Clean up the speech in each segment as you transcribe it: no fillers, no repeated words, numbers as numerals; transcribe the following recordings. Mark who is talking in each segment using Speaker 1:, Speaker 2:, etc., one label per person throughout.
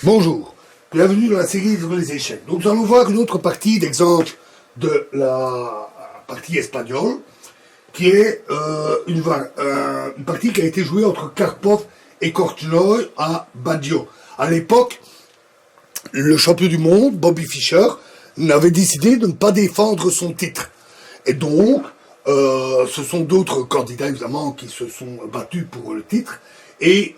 Speaker 1: Bonjour, bienvenue dans la série sur les échecs. Donc nous allons voir une autre partie d'exemple de la partie espagnole, qui est une partie qui a été jouée entre Karpov et Korchnoi à Baggio. À l'époque, le champion du monde, Bobby Fischer, n'avait décidé de ne pas défendre son titre. Et donc, ce sont d'autres candidats, évidemment, qui se sont battus pour le titre. Et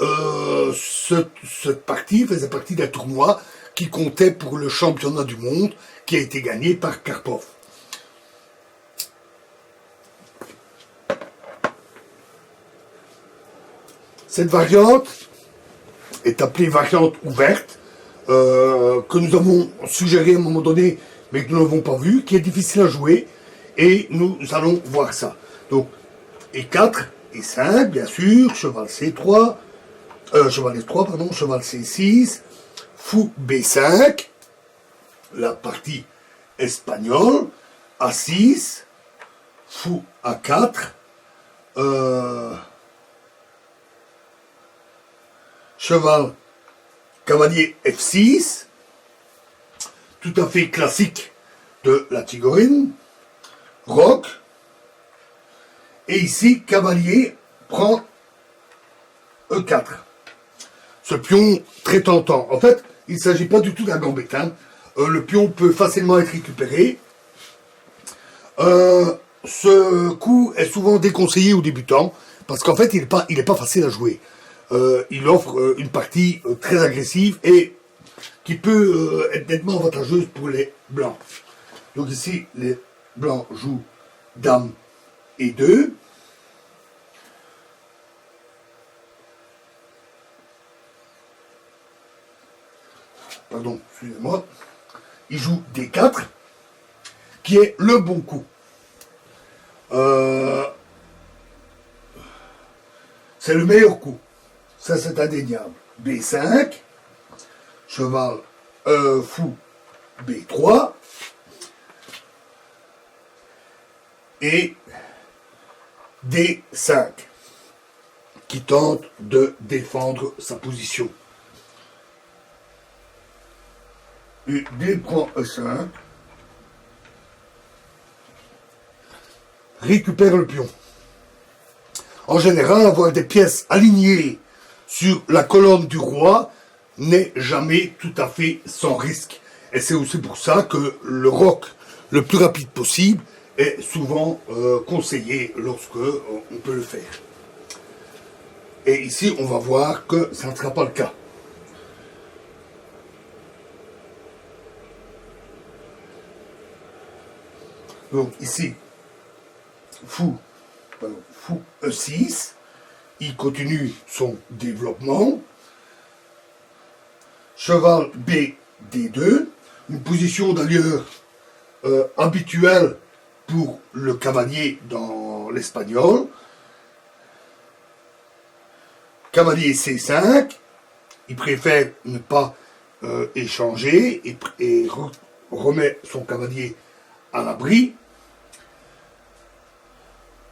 Speaker 1: cette partie faisait partie d'un tournoi qui comptait pour le championnat du monde, qui a été gagné par Karpov. Cette variante est appelée variante ouverte, que nous avons suggéré à un moment donné, mais que nous n'avons pas vu, qui est difficile à jouer, et nous allons voir ça. Donc, E4, E5, bien sûr, cheval C3, cheval F3, pardon, cheval C6, fou B5, la partie espagnole, A6, fou A4, cheval cavalier F6, tout à fait classique de la Tigorine, roc, et ici, cavalier prend E4. Ce pion très tentant. En fait, il ne s'agit pas du tout d'un gambit. Le pion peut facilement être récupéré. Ce coup est souvent déconseillé aux débutants, parce qu'en fait, il n'est pas facile à jouer. Il offre une partie très agressive et qui peut être nettement avantageuse pour les blancs. Donc ici, les blancs jouent dame et 2. Pardon, excusez-moi. Il joue D4, qui est le bon coup. C'est le meilleur coup. Ça, c'est indéniable. B5, cheval fou B3, et D5, qui tente de défendre sa position. Et D prend E5, récupère le pion. En général, avoir des pièces alignées sur la colonne du roi n'est jamais tout à fait sans risque. Et c'est aussi pour ça que le roc le plus rapide possible est souvent conseillé lorsque on peut le faire. Et ici, on va voir que ça ne sera pas le cas. Donc ici, fou E6, il continue son développement. Cheval B D2, une position d'ailleurs habituelle pour le cavalier dans l'espagnol. Cavalier C5, il préfère ne pas échanger et remet son cavalier à l'abri.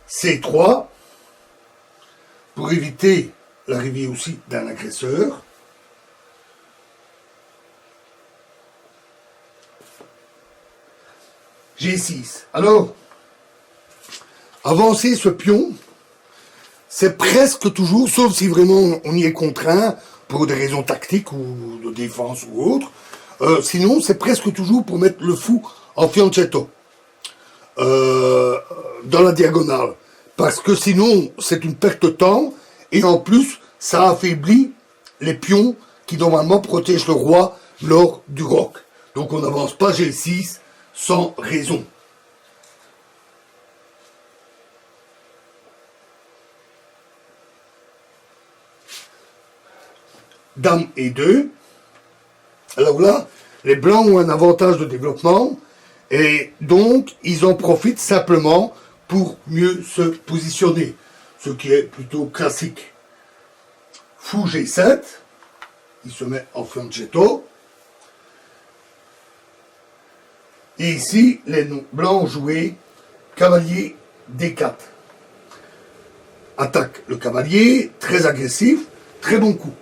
Speaker 1: C3, pour éviter l'arrivée aussi d'un agresseur. G6. Alors, avancer ce pion, c'est presque toujours, sauf si vraiment on y est contraint pour des raisons tactiques ou de défense ou autre, sinon c'est presque toujours pour mettre le fou en fianchetto, dans la diagonale, parce que sinon c'est une perte de temps, et en plus ça affaiblit les pions qui normalement protègent le roi lors du roc. Donc on n'avance pas G6 sans raison. Dame et 2. Alors là, les blancs ont un avantage de développement, et donc ils en profitent simplement pour mieux se positionner, ce qui est plutôt classique. Fou G7, il se met en fianchetto. Et ici, les blancs ont joué cavalier D4. Attaque le cavalier, très agressif, très bon coup.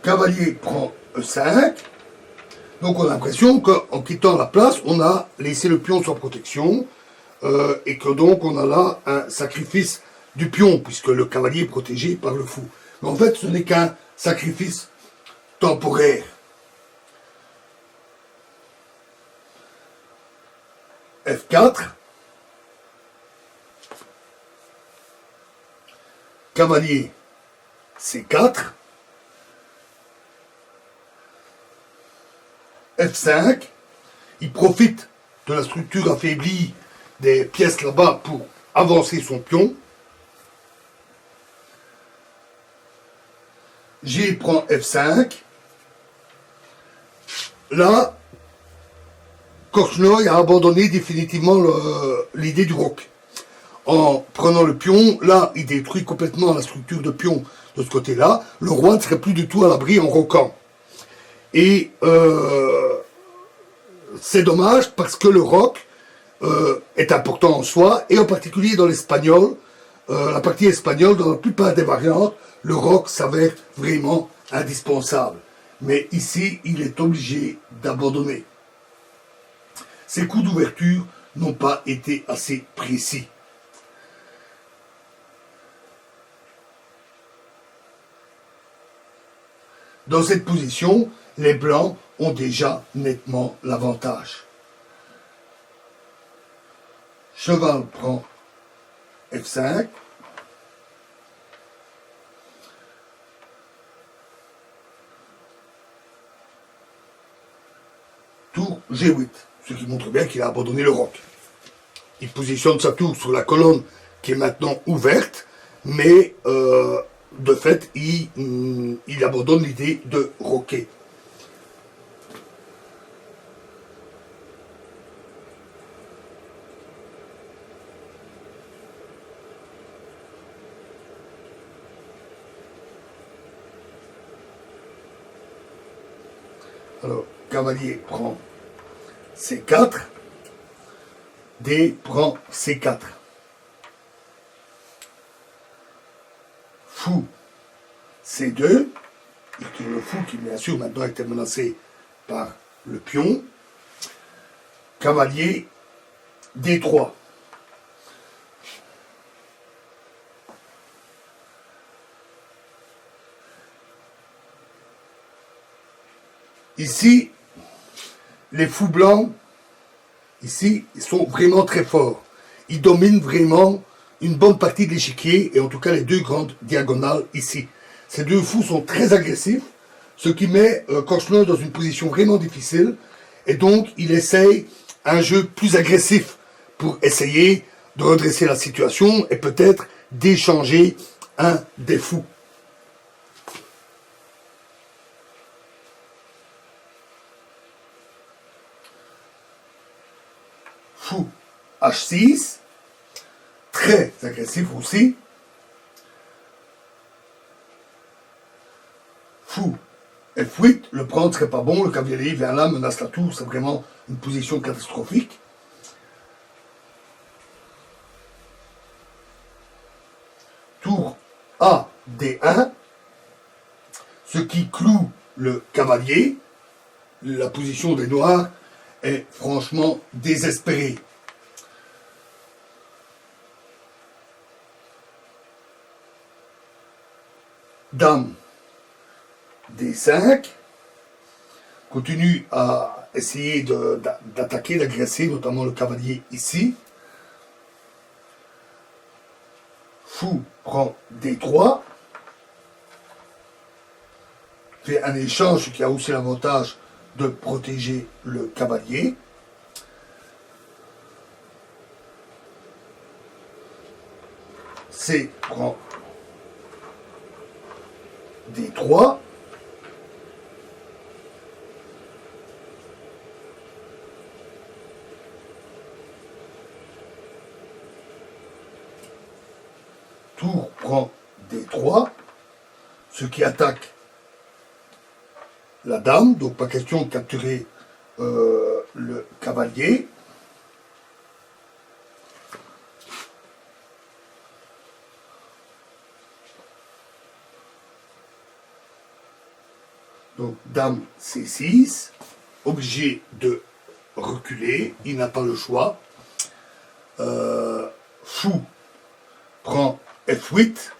Speaker 1: Cavalier prend E5. Donc on a l'impression qu'en quittant la place, on a laissé le pion sans protection et que donc on a là un sacrifice du pion puisque le cavalier est protégé par le fou. Mais en fait, ce n'est qu'un sacrifice temporaire. F4. Cavalier C4. F5. Il profite de la structure affaiblie des pièces là-bas pour avancer son pion. G prend F5. Là, Korchnoi a abandonné définitivement l'idée du roc. En prenant le pion, là, il détruit complètement la structure de pion de ce côté-là. Le roi ne serait plus du tout à l'abri en roquant. Et c'est dommage parce que le roc est important en soi, et en particulier dans l'espagnol, la partie espagnole, dans la plupart des variantes, le roc s'avère vraiment indispensable. Mais ici, il est obligé d'abandonner. Ses coups d'ouverture n'ont pas été assez précis. Dans cette position, les blancs ont déjà nettement l'avantage. Cheval prend F5. Tour G8, ce qui montre bien qu'il a abandonné le roc. Il positionne sa tour sur la colonne qui est maintenant ouverte, mais de fait, il abandonne l'idée de roquer. Alors, cavalier prend C4, D prend C4. Fou C2, c'est le fou qui bien sûr maintenant était menacé par le pion. Cavalier D3. Ici, les fous blancs, ici, ils sont vraiment très forts. Ils dominent vraiment une bonne partie de l'échiquier, et en tout cas les deux grandes diagonales ici. Ces deux fous sont très agressifs, ce qui met Korchnoi dans une position vraiment difficile, et donc il essaye un jeu plus agressif pour essayer de redresser la situation et peut-être d'échanger un des fous. Fou H6, très agressif aussi. Fou F8, le prendre serait pas bon, le cavalier vient là, menace la tour, c'est vraiment une position catastrophique. Tour A, D1, ce qui cloue le cavalier. La position des noirs est franchement désespérée. Dame D5 continue à essayer d'attaquer, d'agresser, notamment le cavalier ici. Fou prend D3, fait un échange qui a aussi l'avantage de protéger le cavalier. C prend D3. Tour prend D3, ce qui attaque la dame, donc pas question de capturer le cavalier. Donc dame C6, obligé de reculer, il n'a pas le choix. Fou prend F8.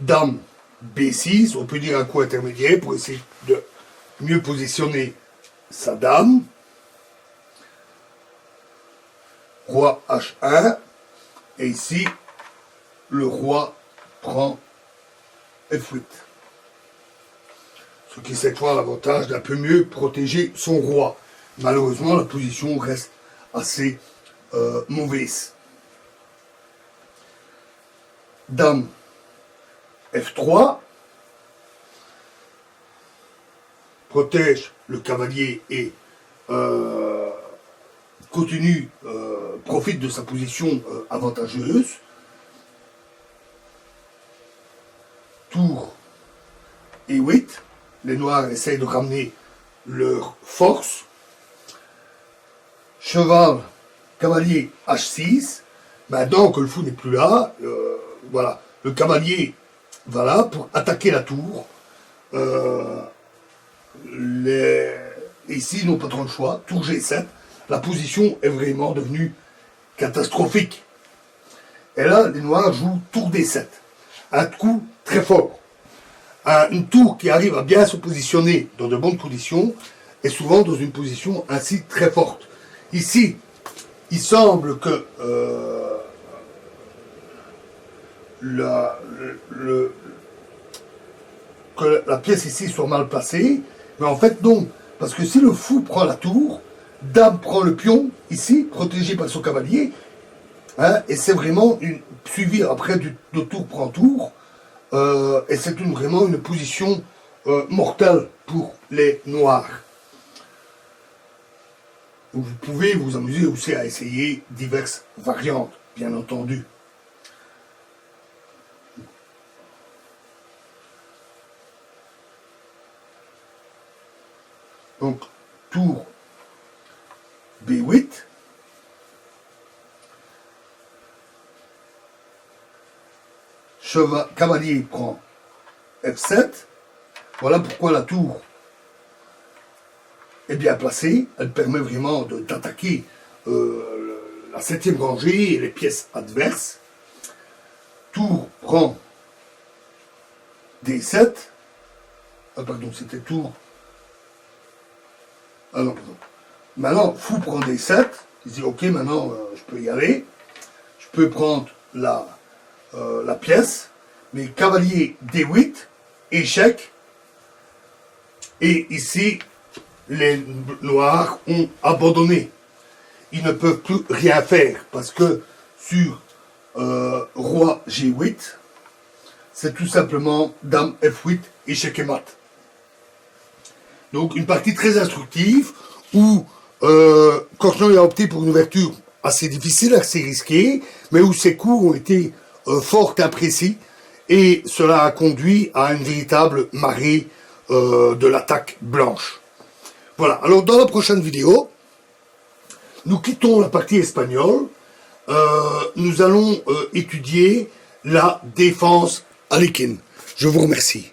Speaker 1: Dame B6, on peut dire un coup intermédiaire pour essayer de mieux positionner sa dame. Roi H1, et ici, le roi prend F8. Ce qui cette fois a l'avantage d'un peu mieux protéger son roi. Malheureusement, la position reste assez mauvaise. Dame F3 protège le cavalier et continue, profite de sa position avantageuse. Tour E8, les noirs essayent de ramener leur force. Cheval, cavalier H6, maintenant que le fou n'est plus là, voilà, le cavalier va là pour attaquer la tour. Ici, ils n'ont pas trop le choix, tour G7, la position est vraiment devenue catastrophique. Et là, les noirs jouent tour D7, un coup très fort. Une tour qui arrive à bien se positionner dans de bonnes conditions est souvent dans une position ainsi très forte. Ici, il semble que la pièce ici soit mal placée, mais en fait non, parce que si le fou prend la tour, dame prend le pion, ici, protégé par son cavalier, hein, et c'est vraiment suivi après de tour prend tour, et c'est vraiment une position mortelle pour les noirs. Vous pouvez vous amuser aussi à essayer diverses variantes, bien entendu. Donc, tour B8. Cavalier prend F7. Voilà pourquoi la tour est bien placée. Elle permet vraiment d'attaquer la 7e rangée et les pièces adverses. Tour prend D7. Ah pardon, c'était tour. Ah non, pardon. Maintenant, fou prend D7. Il dit ok, maintenant je peux y aller. Je peux prendre la pièce. Mais cavalier D8, échec. Et ici, les noirs ont abandonné. Ils ne peuvent plus rien faire parce que sur roi G8, c'est tout simplement dame F8, échec et mat. Donc une partie très instructive où Cornouaille a opté pour une ouverture assez difficile, assez risquée, mais où ses coups ont été fort imprécis et cela a conduit à une véritable marée de l'attaque blanche. Voilà, alors dans la prochaine vidéo, nous quittons la partie espagnole, nous allons étudier la défense aléquine. Je vous remercie.